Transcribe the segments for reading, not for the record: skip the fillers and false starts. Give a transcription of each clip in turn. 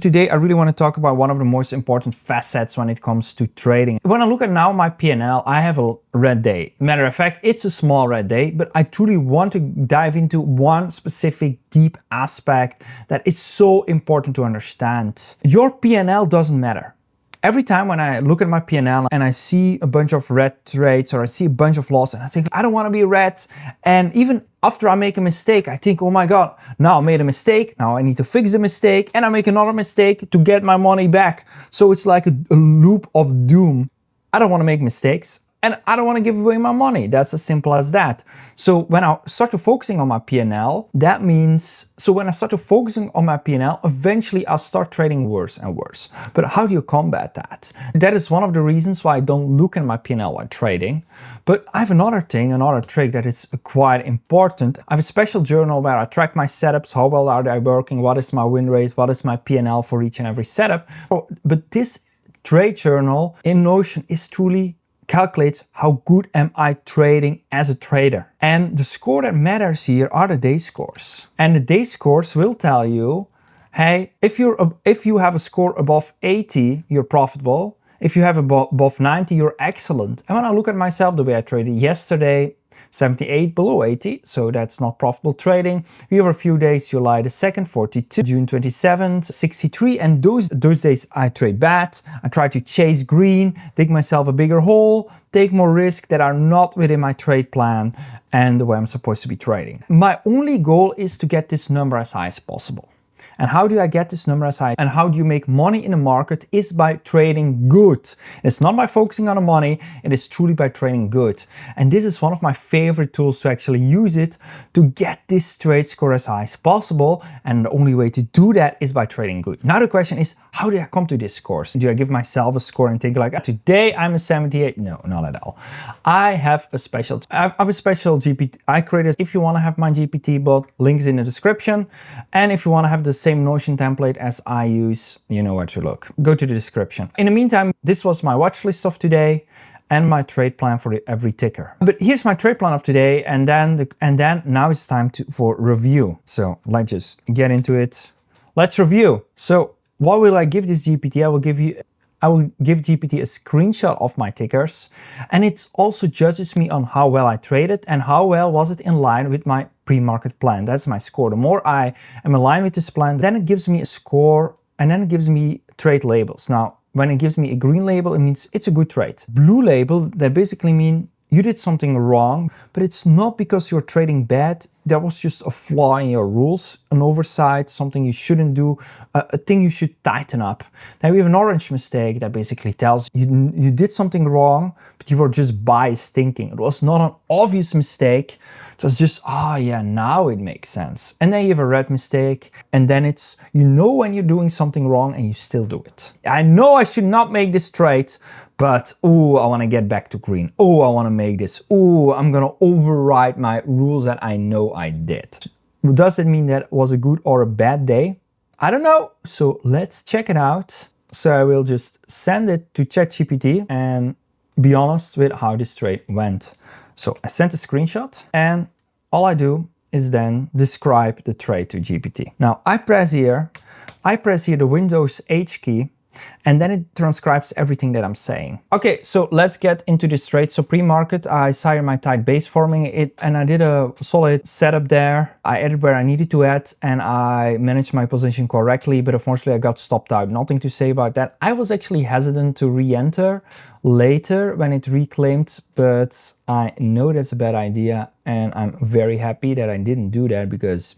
Today, I really want to talk about one of the most important facets when it comes to trading. When I look at now my P&L, I have a red day. Matter of fact, it's a small red day, but I truly want to dive into one specific deep aspect that is so important to understand. Your P&L doesn't matter. Every time when I look at my P&L and I see a bunch of red trades or I see a bunch of loss and I think, I don't want to be red. And even after I make a mistake, I think, oh my God, now I made a mistake. Now I need to fix the mistake and I make another mistake to get my money back. So it's like a loop of doom. I don't want to make mistakes. And I don't want to give away my money. That's as simple as that. So when I start to focusing on my P&L, that means, so when I start to focusing on my P&L, eventually I'll start trading worse and worse. But how do you combat that? That is one of the reasons why I don't look at my P&L while trading. But I have another trick that is quite important. I have a special journal where I track my setups, how well are they working, what is my win rate, what is my P&L for each and every setup. But this trade journal in Notion is truly calculates how good am I trading as a trader. And the score that matters here are the day scores. And the day scores will tell you, hey, if you have a score above 80, you're profitable. If you have above 90, you're excellent. And when I look at myself, the way I traded yesterday, 78 below 80, so that's not profitable trading. We have a few days, July the 2nd, 42, June 27th, 63, and those days I trade bad. I try to chase green, dig myself a bigger hole, take more risks that are not within my trade plan and the way I'm supposed to be trading. My only goal is to get this number as high as possible. And how do I get this number as high? And how do you make money in the market is by trading good. It's not by focusing on the money, it is truly by trading good. And this is one of my favorite tools to actually use it to get this trade score as high as possible. And the only way to do that is by trading good. Now the question is, how do I come to this score? Do I give myself a score and think like, today I'm a 78? No, not at all. I have a special GPT. I created, if you want to have my GPT bot, links in the description. And if you want to have the same Notion template as I use, you know where to look. Go to the description. In the meantime, this was my watch list of today and my trade plan for every ticker. But here's my trade plan of today, and then now it's time for review. So let's just get into it. Let's review. So what will I give this GPT? I will give GPT a screenshot of my tickers, and it also judges me on how well I traded and how well was it in line with my pre-market plan. That's my score. The more I am aligned with this plan, then it gives me a score, and then it gives me trade labels. Now, when it gives me a green label, it means it's a good trade. Blue label, that basically mean you did something wrong, but it's not because you're trading bad. There was just a flaw in your rules, an oversight, something you shouldn't do, a thing you should tighten up. Then we have an orange mistake that basically tells you did something wrong, but you were just biased thinking. It was not an obvious mistake. It was just, yeah, now it makes sense. And then you have a red mistake, and then it's, you know when you're doing something wrong and you still do it. I know I should not make this trade, but I want to get back to green. I want to make this. I'm going to override my rules that I know I did. Does it mean that was a good or a bad day? I don't know. So let's check it out. So I will just send it to ChatGPT and be honest with how this trade went. So I sent a screenshot, and all I do is then describe the trade to GPT. Now I press here the Windows H key, and then it transcribes everything that I'm saying. Okay, so let's get into this trade. So pre-market, I saw my tight base forming it, and I did a solid setup there. I added where I needed to add, and I managed my position correctly, but unfortunately I got stopped out. Nothing to say about that. I was actually hesitant to re-enter later when it reclaimed, but I know that's a bad idea, and I'm very happy that I didn't do that, because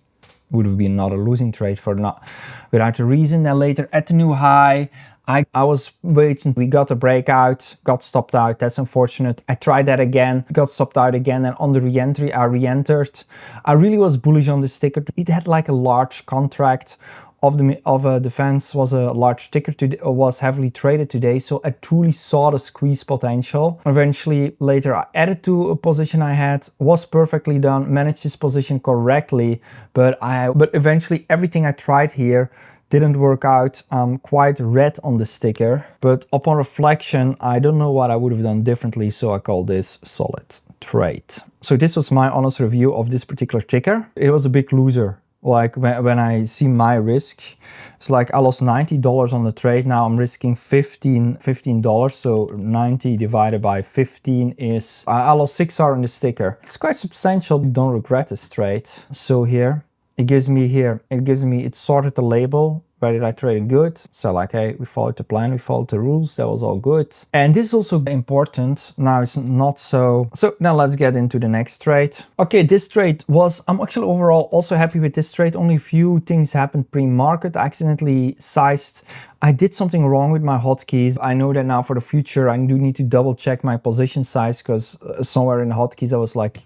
would have been not a losing trade without a reason. Then later at the new high, I was waiting. We got a breakout, got stopped out. That's unfortunate. I tried that again, got stopped out again. And on the re-entry, I re-entered. I really was bullish on this ticker. It had like a large contract of a defense, was a large ticker, was heavily traded today. So I truly saw the squeeze potential. Eventually later I added to a position I had, was perfectly done, managed this position correctly, but eventually everything I tried here didn't work out. I'm quite red on the sticker, but upon reflection, I don't know what I would have done differently, so I call this solid trade. So this was my honest review of this particular ticker. It was a big loser. Like when I see my risk, it's like I lost $90 on the trade. Now I'm risking $15. So 90 divided by 15 is, I lost 6 hours on the sticker. It's quite substantial. Don't regret this trade. So here, it sorted the label. Where did I trade good? So like, hey, we followed the plan, we followed the rules, that was all good. And this is also important. Now it's not so. So now let's get into the next trade. Okay, this trade I'm actually overall also happy with this trade. Only a few things happened pre-market. I accidentally sized. I did something wrong with my hotkeys. I know that now for the future, I do need to double check my position size because somewhere in the hotkeys, I was like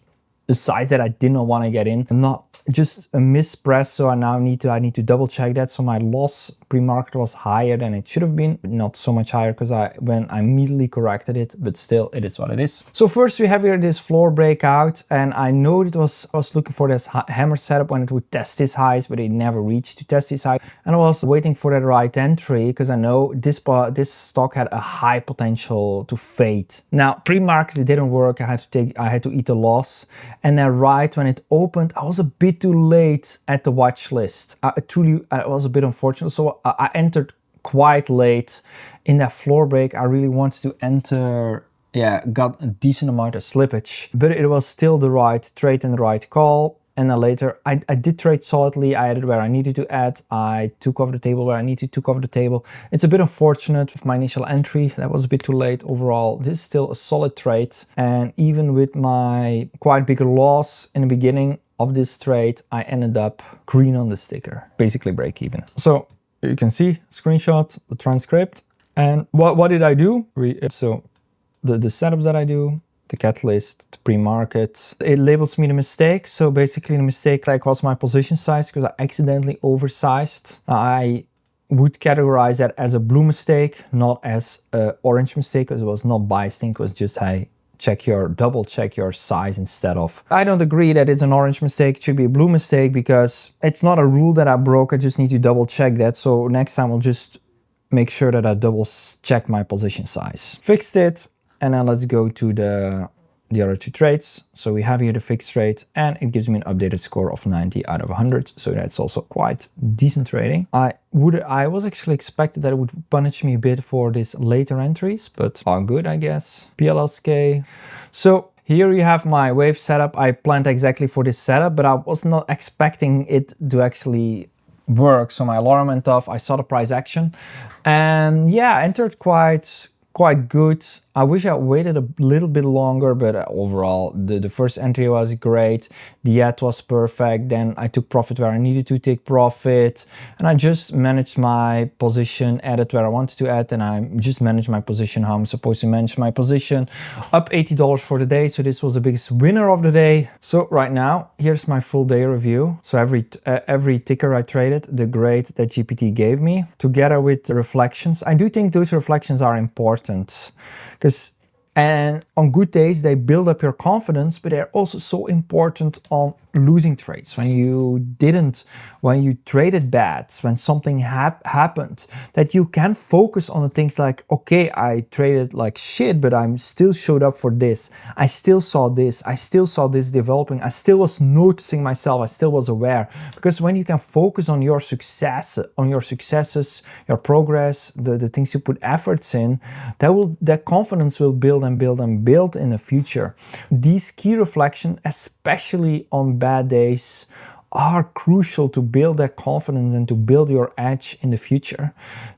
the size that I did not want to get in, and not just a mispress. So I now need to double check that. So my loss pre-market was higher than it should have been, but not so much higher because I immediately corrected it, but still it is what it is. So first we have here this floor breakout, and I know I was looking for this hammer setup when it would test these highs, but it never reached to test these highs. And I was waiting for that right entry because I know this stock had a high potential to fade. Now pre-market it didn't work. I had to eat the loss. And then right when it opened, I was a bit too late at the watch list. It was a bit unfortunate. So I entered quite late in that floor break. I really wanted to enter, got a decent amount of slippage, but it was still the right trade and the right call. And then later, I did trade solidly. I added where I needed to add. I took off the table where I needed to cover the table. It's a bit unfortunate with my initial entry. That was a bit too late. Overall, this is still a solid trade. And even with my quite big loss in the beginning of this trade, I ended up green on the sticker, basically break even. So you can see screenshot, the transcript. And what did I do? So the setups that I do, the catalyst, the pre-market, it labels me the mistake. So basically the mistake was my position size because I accidentally oversized. I would categorize that as a blue mistake, not as an orange mistake, because it was not biasing. It was just, hey, double check your size instead of. I don't agree that it's an orange mistake. It should be a blue mistake because it's not a rule that I broke. I just need to double check that. So next time I'll just make sure that I double check my position size. Fixed it. And then let's go to the other two trades. So we have here the fixed rate, and it gives me an updated score of 90 out of 100. So that's also quite decent trading. I was actually expected that it would punish me a bit for these later entries, but all good, I guess. PLSK. So here you have my wave setup. I planned exactly for this setup, but I was not expecting it to actually work. So my alarm went off. I saw the price action, and yeah, I entered quite good. I wish I waited a little bit longer, but overall the first entry was great. The ad was perfect. Then I took profit where I needed to take profit, and I just managed my position, added where I wanted to add, and I just managed my position how I'm supposed to manage my position. Up $80 for the day, so this was the biggest winner of the day. So right now, here's my full day review. So every ticker I traded, the grade that GPT gave me, together with the reflections. I do think those reflections are important. And on good days, they build up your confidence, but they're also so important on losing trades. When you traded bad, when something happened, that you can focus on the things like, okay, I traded like shit, but I still showed up for this. I still saw this. I still saw this developing. I still was noticing myself. I still was aware. Because when you can focus on your successes, your progress, the things you put efforts in, that confidence will build and build and build in the future. These key reflections, especially on bad days, are crucial to build that confidence and to build your edge in the future.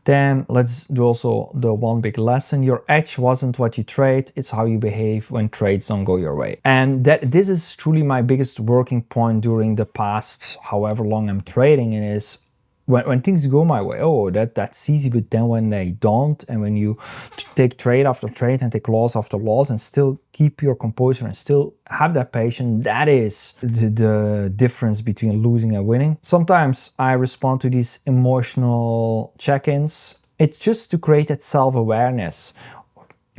Then let's do also the one big lesson. Your edge wasn't what you trade, it's how you behave when trades don't go your way. And this is truly my biggest working point during the past however long I'm trading. It is when things go my way, oh, that's easy, but then when they don't, and when you take trade after trade and take loss after loss and still keep your composure and still have that patience, that is the difference between losing and winning. Sometimes I respond to these emotional check-ins. It's just to create that self-awareness.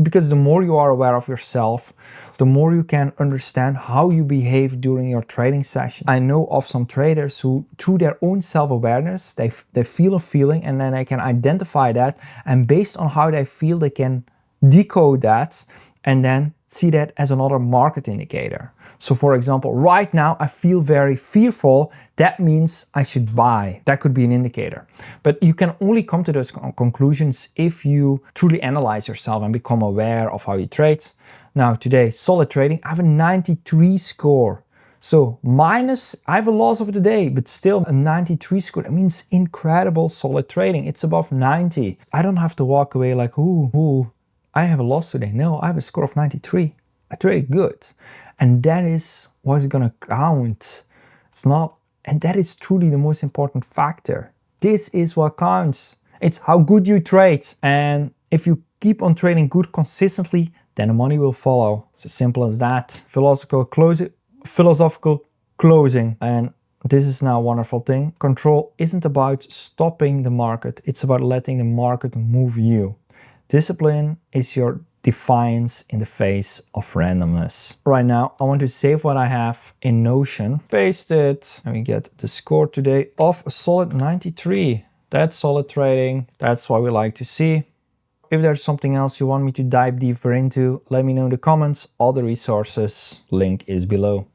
Because the more you are aware of yourself, the more you can understand how you behave during your trading session. I know of some traders who, through their own self-awareness, they feel a feeling and then they can identify that. And based on how they feel, they can decode that and then see that as another market indicator. So for example, right now I feel very fearful. That means I should buy. That could be an indicator. But you can only come to those conclusions if you truly analyze yourself and become aware of how you trade. Now today, solid trading, I have a 93 score. So minus, I have a loss of the day, but still a 93 score. That means incredible solid trading. It's above 90. I don't have to walk away like, ooh, I have a loss today. No, I have a score of 93. I traded good. And that is what is gonna count. It's not, and that is truly the most important factor. This is what counts. It's how good you trade. And if you keep on trading good consistently, then the money will follow. It's as simple as that. Philosophical closing. And this is now a wonderful thing. Control isn't about stopping the market. It's about letting the market move you. Discipline is your defiance in the face of randomness. Right now, I want to save what I have in Notion, paste it, and we get the score today of a solid 93. That's solid trading. That's what we like to see. If there's something else you want me to dive deeper into, let me know in the comments. All the resources, link is below.